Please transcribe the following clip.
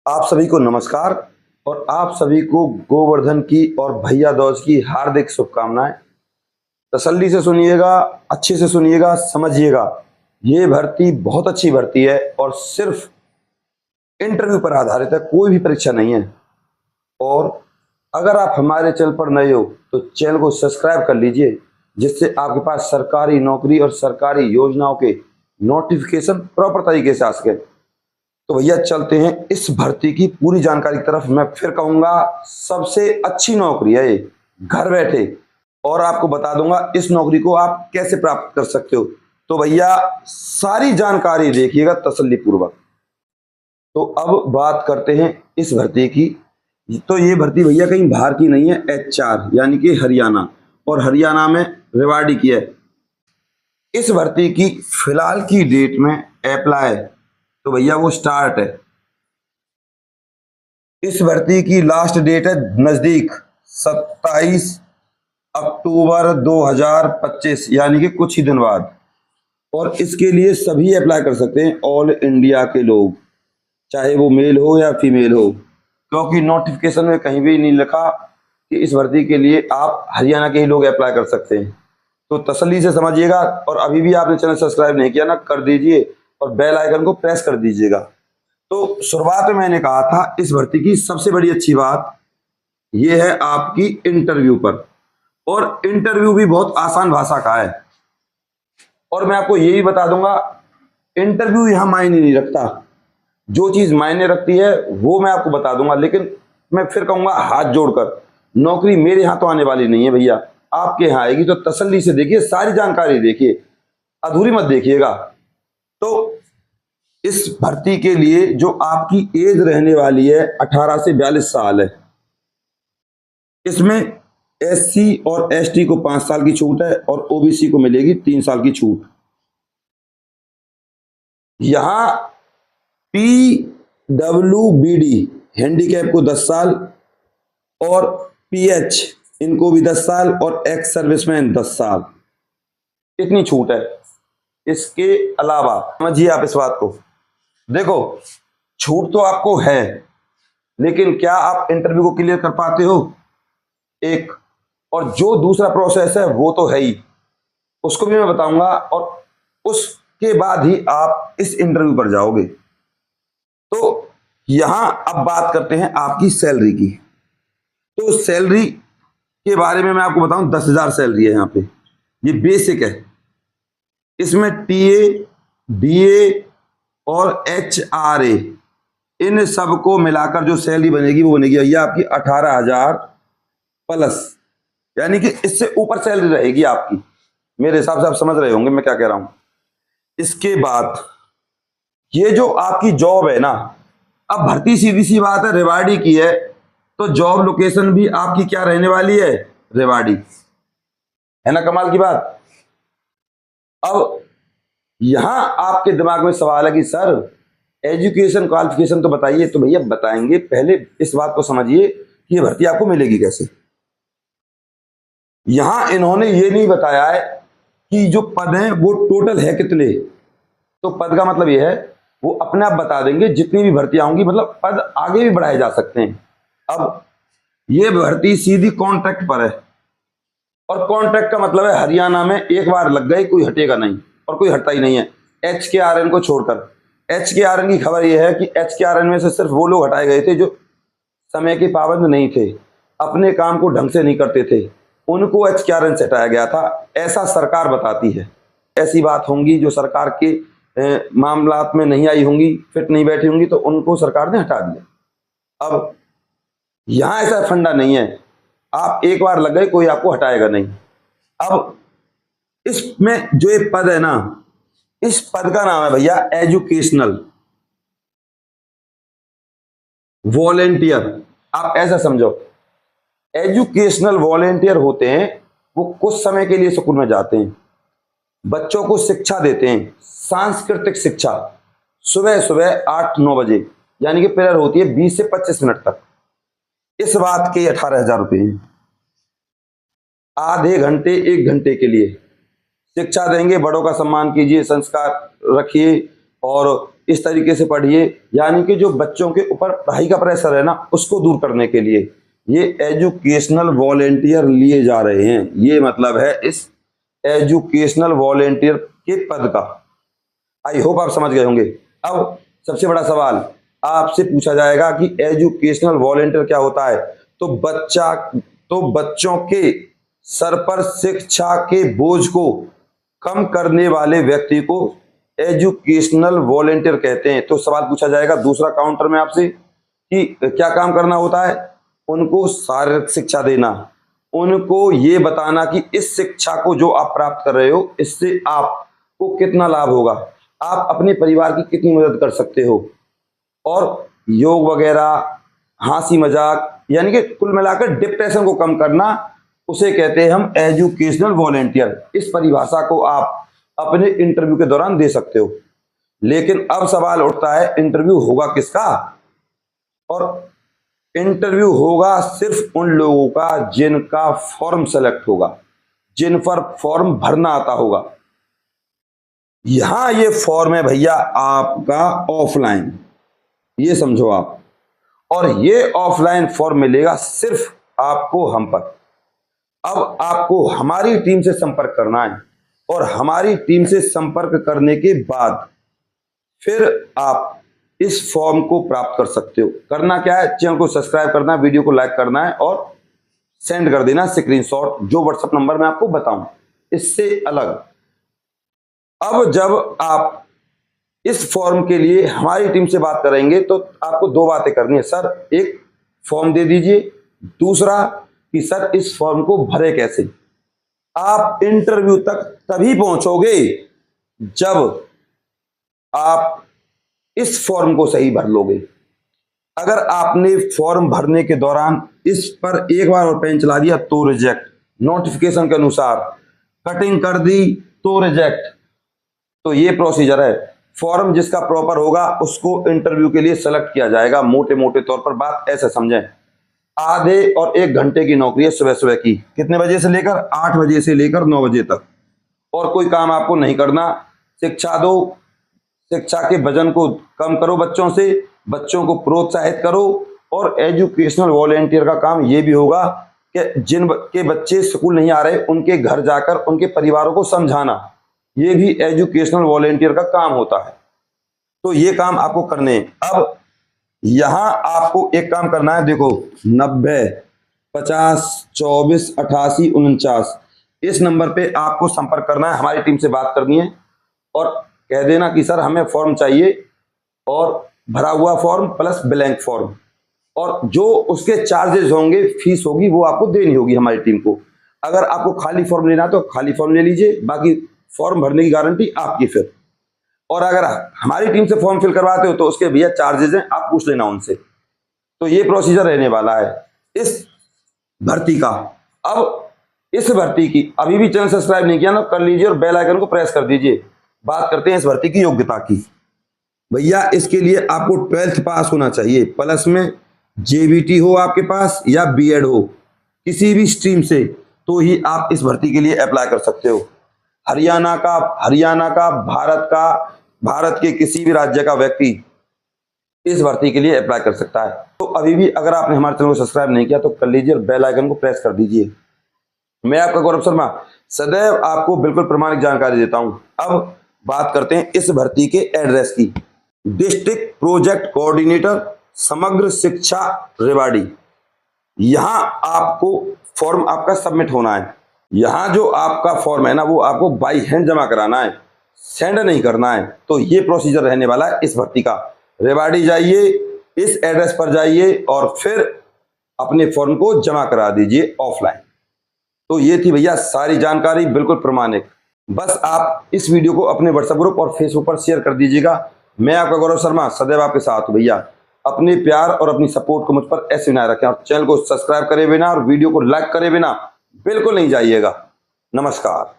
आप सभी को नमस्कार और आप सभी को गोवर्धन की और भैया दूज की हार्दिक शुभकामनाएं। तसल्ली से सुनिएगा, अच्छे से सुनिएगा, समझिएगा। ये भर्ती बहुत अच्छी भर्ती है और सिर्फ इंटरव्यू पर आधारित है, कोई भी परीक्षा नहीं है। और अगर आप हमारे चैनल पर नए हो तो चैनल को सब्सक्राइब कर लीजिए, जिससे आपके पास सरकारी नौकरी और सरकारी योजनाओं के नोटिफिकेशन प्रॉपर तरीके से आ सके। तो भैया चलते हैं इस भर्ती की पूरी जानकारी की तरफ। मैं फिर कहूंगा सबसे अच्छी नौकरी है ये, घर बैठे। और आपको बता दूंगा इस नौकरी को आप कैसे प्राप्त कर सकते हो। तो भैया सारी जानकारी देखिएगा तसल्ली पूर्वक। तो अब बात करते हैं इस भर्ती की। तो ये भर्ती भैया कहीं बाहर की नहीं है, HR यानी कि हरियाणा, और हरियाणा में रेवाड़ी की है। इस भर्ती की फिलहाल की डेट में अप्लाई तो भैया वो स्टार्ट है। इस भर्ती की लास्ट डेट है नजदीक 27 अक्टूबर 2025 यानी कि कुछ ही दिन बाद। और इसके लिए सभी अप्लाई कर सकते हैं, ऑल इंडिया के लोग, चाहे वो मेल हो या फीमेल हो, क्योंकि नोटिफिकेशन में कहीं भी नहीं लिखा कि इस भर्ती के लिए आप हरियाणा के ही लोग अप्लाई कर सकते हैं। तो तसल्ली से समझिएगा। और अभी भी आपने चैनल सब्सक्राइब नहीं किया ना, कर दीजिए और बेल आइकन को प्रेस कर दीजिएगा। तो शुरुआत में मैंने कहा था इस भर्ती की सबसे बड़ी अच्छी बात यह है आपकी इंटरव्यू पर। और इंटरव्यू भी बहुत आसान भाषा का है। और मैं आपको ये भी बता दूंगा इंटरव्यू यहां मायने नहीं रखता। जो चीज मायने रखती है वो मैं आपको बता दूंगा, लेकिन मैं फिर कहूंगा हाथ जोड़कर, नौकरी मेरे यहां तो आने वाली नहीं है भैया, आपके यहां आएगी। तो तसल्ली से देखिए, सारी जानकारी देखिए, अधूरी मत देखिएगा। तो इस भर्ती के लिए जो आपकी एज रहने वाली है 18 से 42 साल है। इसमें SC और ST को 5 साल की छूट है और OBC को मिलेगी 3 साल की छूट। यहां PWBD हैंडीकैप को 10 साल और PH इनको भी 10 साल और एक्स सर्विसमैन 10 साल, इतनी छूट है। इसके अलावा समझिए आप इस बात को, देखो छूट तो आपको है, लेकिन क्या आप इंटरव्यू को क्लियर कर पाते हो? एक, और जो दूसरा प्रोसेस है वो तो है ही, उसको भी मैं बताऊंगा, और उसके बाद ही आप इस इंटरव्यू पर जाओगे। तो यहां अब बात करते हैं आपकी सैलरी की। तो सैलरी के बारे में मैं आपको बताऊं, 10,000 सैलरी है यहाँ पे, ये बेसिक है। इसमें TA, DA और HRA इन सबको मिलाकर जो सैलरी बनेगी वो बनेगी भैया आपकी 18,000 प्लस, यानी कि इससे ऊपर सैलरी रहेगी आपकी। मेरे हिसाब से आप समझ रहे होंगे मैं क्या कह रहा हूं। इसके बाद ये जो आपकी जॉब है ना, अब भर्ती सीधी सी बात है रेवाड़ी की है, तो जॉब लोकेशन भी आपकी क्या रहने वाली है? रेवाड़ी, है ना कमाल की बात। अब यहां आपके दिमाग में सवाल है कि सर एजुकेशन क्वालिफिकेशन तो बताइए। तो भैया बताएंगे, पहले इस बात को समझिए कि ये भर्ती आपको मिलेगी कैसे। यहां इन्होंने ये नहीं बताया है कि जो पद हैं वो टोटल है कितने। तो पद का मतलब ये है, वो अपने आप बता देंगे जितनी भी भर्तियां होंगी, मतलब पद आगे भी बढ़ाए जा सकते हैं। अब ये भर्ती सीधी कॉन्ट्रैक्ट पर है, और कॉन्ट्रैक्ट का मतलब है हरियाणा में एक बार लग गए कोई हटेगा नहीं, और कोई हटता ही नहीं है HKRN को छोड़कर। HKRN की खबर यह है कि HKRN में से सिर्फ वो लोग हटाए गए थे जो समय के पाबंद नहीं थे, अपने काम को ढंग से नहीं करते थे, उनको HKRN से हटाया गया था, ऐसा सरकार बताती है। ऐसी बात होंगी जो सरकार के मामलात में नहीं आई होंगी, फिट नहीं बैठी होंगी, तो उनको सरकार ने हटा दिया। अब यहां ऐसा फंडा नहीं है, आप एक बार लग गए कोई आपको हटाएगा नहीं। अब इसमें जो ये पद है ना, इस पद का नाम है भैया एजुकेशनल वॉलेंटियर। आप ऐसा समझो, एजुकेशनल वॉलेंटियर होते हैं वो कुछ समय के लिए स्कूल में जाते हैं, बच्चों को शिक्षा देते हैं, सांस्कृतिक शिक्षा, सुबह सुबह 8-9 बजे, यानी कि प्रेयर होती है 20 से 25 मिनट तक। इस बात के 18,000 रुपये हैं। आधे घंटे 1 घंटे के लिए शिक्षा देंगे, बड़ों का सम्मान कीजिए, संस्कार रखिए, और इस तरीके से पढ़िए, यानी कि जो बच्चों के ऊपर पढ़ाई का प्रेशर है ना उसको दूर करने के लिए ये एजुकेशनल वॉलेंटियर लिए जा रहे हैं। ये मतलब है इस एजुकेशनल वॉलेंटियर के पद का। आई होप आप समझ गए होंगे। अब सबसे बड़ा सवाल आपसे पूछा जाएगा कि एजुकेशनल वॉलेंटियर क्या होता है। तो बच्चों के सर पर शिक्षा के बोझ को कम करने वाले व्यक्ति को एजुकेशनल वॉलेंटियर कहते हैं। तो सवाल पूछा जाएगा दूसरा काउंटर में आपसे कि क्या काम करना होता है। उनको शारीरिक शिक्षा देना, उनको ये बताना कि इस शिक्षा को जो आप प्राप्त कर रहे हो इससे आपको कितना लाभ होगा, आप अपने परिवार की कितनी मदद कर सकते हो, और योग वगैरह, हंसी मजाक, यानी कि कुल मिलाकर डिप्रेशन को कम करना, उसे कहते हैं हम एजुकेशनल वॉलेंटियर। इस परिभाषा को आप अपने इंटरव्यू के दौरान दे सकते हो। लेकिन अब सवाल उठता है इंटरव्यू होगा किसका। और इंटरव्यू होगा सिर्फ उन लोगों का जिनका फॉर्म सेलेक्ट होगा, जिन पर फॉर्म भरना आता होगा। यहां ये फॉर्म है भैया आपका ऑफलाइन, ये समझो आप। और ये ऑफलाइन फॉर्म मिलेगा सिर्फ आपको हम पर। अब आपको हमारी टीम से संपर्क करना है और हमारी टीम से संपर्क करने के बाद फिर आप इस फॉर्म को प्राप्त कर सकते हो। करना क्या है, चैनल को सब्सक्राइब करना है, वीडियो को लाइक करना है और सेंड कर देना स्क्रीनशॉट, जो व्हाट्सएप नंबर मैं आपको बताऊं। इससे अलग अब जब आप इस फॉर्म के लिए हमारी टीम से बात करेंगे तो आपको दो बातें करनी है। सर एक फॉर्म दे दीजिए, दूसरा कि सर इस फॉर्म को भरे कैसे। आप इंटरव्यू तक तभी पहुंचोगे जब आप इस फॉर्म को सही भर लोगे। अगर आपने फॉर्म भरने के दौरान इस पर एक बार और पेन चला दिया तो रिजेक्ट, नोटिफिकेशन के अनुसार कटिंग कर दी तो रिजेक्ट। तो ये प्रोसीजर है। फॉर्म जिसका प्रॉपर होगा उसको इंटरव्यू के लिए सेलेक्ट किया जाएगा। मोटे मोटे तौर पर बात ऐसे समझें, आधे और 1 घंटे की नौकरी है सुबह सुबह की। कितने बजे से लेकर 8 बजे से लेकर 9 बजे तक। और कोई काम आपको नहीं करना। शिक्षा दो, शिक्षा के वजन को कम करो, बच्चों को प्रोत्साहित करो। और एजुकेशनल वॉलेंटियर का काम ये भी होगा कि जिन के बच्चे स्कूल नहीं आ रहे उनके घर जाकर उनके परिवारों को समझाना, ये भी एजुकेशनल वॉलेंटियर का काम होता है। तो ये काम आपको करने हैं। अब यहां आपको एक काम करना है, देखो 90 50 24 88 49 इस नंबर पे आपको संपर्क करना है, हमारी टीम से बात करनी है और कह देना कि सर हमें फॉर्म चाहिए और भरा हुआ फॉर्म प्लस ब्लैंक फॉर्म, और जो उसके चार्जेस होंगे, फीस होगी, वो आपको देनी होगी हमारी टीम को। अगर आपको खाली फॉर्म लेना तो खाली फॉर्म ले लीजिए, बाकी फॉर्म भरने की गारंटी आपकी। फिर और अगर हमारी टीम से फॉर्म फिल करवाते हो तो उसके भैया चार्जेस हैं, आप पूछ लेना उनसे। तो ये प्रोसीजर रहने वाला है इस भर्ती का। अब इस भर्ती की अभी भी चैनल सब्सक्राइब नहीं किया ना, कर लीजिए और बेल आइकन को प्रेस कर दीजिए। बात करते हैं इस भर्ती की योग्यता की। भैया इसके लिए आपको 12th पास होना चाहिए, प्लस में जेबीटी हो आपके पास या बीएड हो, किसी भी स्ट्रीम से, तो ही आप इस भर्ती के लिए अप्लाई कर सकते हो। हरियाणा का भारत के किसी भी राज्य का व्यक्ति इस भर्ती के लिए अप्लाई कर सकता है। तो अभी भी अगर आपने हमारे चैनल को सब्सक्राइब नहीं किया तो कर लीजिए और बेल आइकन को प्रेस कर दीजिए। मैं आपका गौरव शर्मा सदैव आपको बिल्कुल प्रामाणिक जानकारी देता हूं। अब बात करते हैं इस भर्ती के एड्रेस की। डिस्ट्रिक्ट प्रोजेक्ट कोऑर्डिनेटर समग्र शिक्षा रेवाड़ी, यहां आपको फॉर्म आपका सबमिट होना है। यहां जो आपका फॉर्म है ना वो आपको बाई हैंड जमा कराना है, सेंड नहीं करना है। तो ये प्रोसीजर रहने वाला है इस भर्ती का। रेवाड़ी जाइए, इस एड्रेस पर जाइए और फिर अपने फॉर्म को जमा करा दीजिए ऑफलाइन। तो ये थी भैया सारी जानकारी, बिल्कुल प्रमाणिक। बस आप इस वीडियो को अपने व्हाट्सएप ग्रुप और फेसबुक पर शेयर कर दीजिएगा। मैं आपका गौरव शर्मा सदैव आपके साथ हूं भैया। अपने प्यार और अपनी सपोर्ट को मुझ पर ऐसे बनाए रखें और चैनल को सब्सक्राइब करे बिना और वीडियो को लाइक करे बिना बिल्कुल नहीं जाइएगा। नमस्कार।